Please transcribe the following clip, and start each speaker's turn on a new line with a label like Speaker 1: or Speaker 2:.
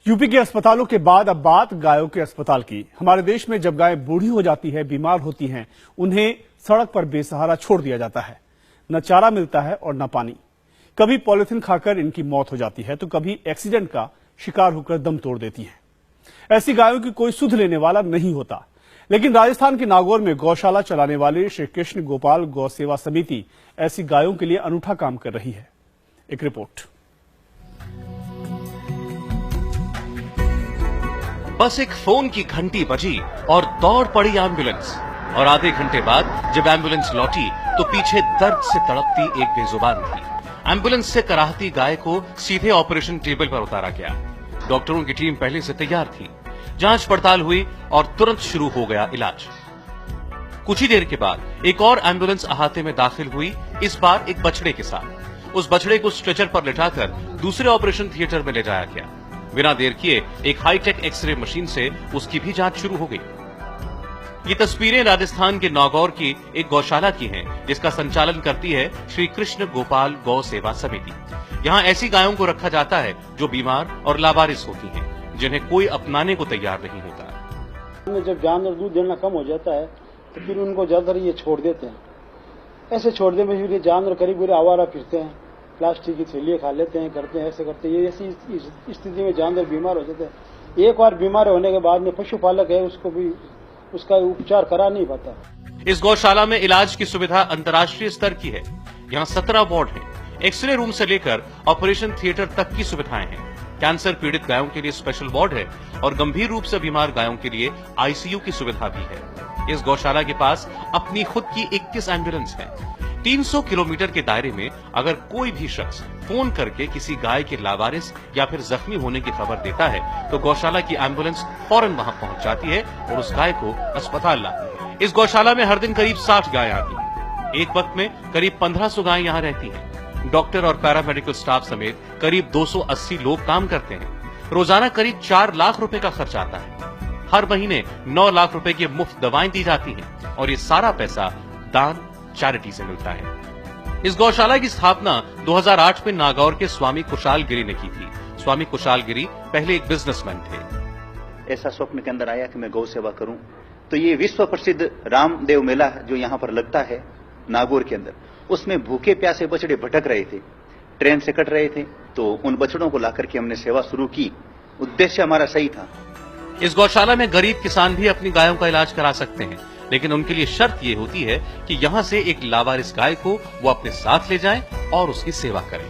Speaker 1: UP के अस्पतालों के बाद अब बात गायों के अस्पताल की। हमारे देश में जब गायें बूढ़ी हो जाती है, बीमार होती हैं, उन्हें सड़क पर बेसहारा छोड़ दिया जाता है। न चारा मिलता है और न पानी। कभी पॉलिथीन खाकर इनकी मौत हो जाती है तो कभी एक्सीडेंट का शिकार होकर दम तोड़ देती हैं। ऐसी गायों की कोई सुध लेने वाला नहीं होता। लेकिन राजस्थान के नागौर में गौशाला चलाने वाली श्री कृष्ण गोपाल गौ सेवा समिति ऐसी गायों के लिए अनूठा काम कर रही है। एक रिपोर्ट।
Speaker 2: बस एक फोन की घंटी बजी और दौड़ पड़ी एम्बुलेंस, और आधे घंटे बाद जब एम्बुलेंस लौटी तो पीछे दर्द से तड़पती एक बेजुबान थी। एम्बुलेंस से कराहती गाय को सीधे ऑपरेशन टेबल पर उतारा गया। डॉक्टरों की टीम पहले से तैयार थी। जांच पड़ताल हुई और तुरंत शुरू हो गया इलाज। कुछ ही देर के बाद एक और एम्बुलेंस अहाते में दाखिल हुई, इस बार एक बछड़े के साथ। उस बछड़े को स्ट्रेचर पर लिटाकर दूसरे ऑपरेशन थिएटर में ले जाया गया। बिना देर किए एक हाईटेक एक्सरे मशीन से उसकी भी जांच शुरू हो गई। ये तस्वीरें राजस्थान के नागौर की एक गौशाला की हैं, जिसका संचालन करती है श्री कृष्ण गोपाल गौ सेवा समिति। यहाँ ऐसी गायों को रखा जाता है जो बीमार और लावारिस होती हैं, जिन्हें कोई अपनाने को तैयार नहीं होता।
Speaker 3: जब जानवर दूध देना कम हो जाता है तो फिर उनको ज्यादातर ये छोड़ देते हैं। ऐसे छोड़ देने में फिर ये जानवर करीब पूरे आवारा फिरते हैं, प्लास्टिक की थैलियां खा लेते हैं, करते हैं, ऐसे करते हैं। ये ऐसी स्थिति में जानवर बीमार हो जाते हैं। एक बार बीमार होने के बाद में पशुपालक है उसको भी उसका उपचार करा नहीं पाता।
Speaker 2: इस गौशाला में इलाज की सुविधा अंतर्राष्ट्रीय स्तर की है। यहाँ 17 वार्ड हैं। एक्सरे रूम से लेकर ऑपरेशन थिएटर तक की सुविधाएं हैं। कैंसर पीड़ित गायों के लिए स्पेशल वार्ड है और गंभीर रूप से बीमार गायों के लिए आईसीयू की सुविधा भी है। इस गौशाला के पास अपनी खुद की 21 एम्बुलेंस है। 300 किलोमीटर के दायरे में अगर कोई भी शख्स फोन करके किसी गाय के लावारिस या फिर जख्मी होने की खबर देता है तो गौशाला की एम्बुलेंस फौरन वहां पहुंच जाती है और उस गाय को अस्पताल लाती है। इस गौशाला में हर दिन करीब 60 गायें आती हैं। एक वक्त में करीब 1500 गायें यहाँ रहती हैं। डॉक्टर और पैरामेडिकल स्टाफ समेत करीब 280 लोग काम करते हैं। रोजाना करीब 4 लाख रुपए का खर्च आता है। हर महीने 9 लाख रुपए की मुफ्त दवाएं दी जाती हैं और ये सारा पैसा दान चैरिटी से मिलता है। इस गौशाला की स्थापना 2008 में नागौर के स्वामी कुशाल गिरी ने की थी। स्वामी कुशाल गिरी पहले एक बिजनेसमैन थे।
Speaker 4: ऐसा स्वप्न के अंदर आया कि मैं गौ सेवा करूं, तो ये विश्व प्रसिद्ध रामदेव मेला जो यहां पर लगता है नागौर के अंदर, उसमें भूखे प्यासे बछड़े भटक रहे थे, ट्रेन से कट रहे थे, तो उन बछड़ों को लाकर के हमने सेवा शुरू की। उद्देश्य हमारा सही था।
Speaker 2: इस गौशाला में गरीब किसान भी अपनी गायों का इलाज करा सकते हैं, लेकिन उनके लिए शर्त ये होती है कि यहाँ से एक लावारिस गाय को वो अपने साथ ले जाएं और उसकी सेवा करें।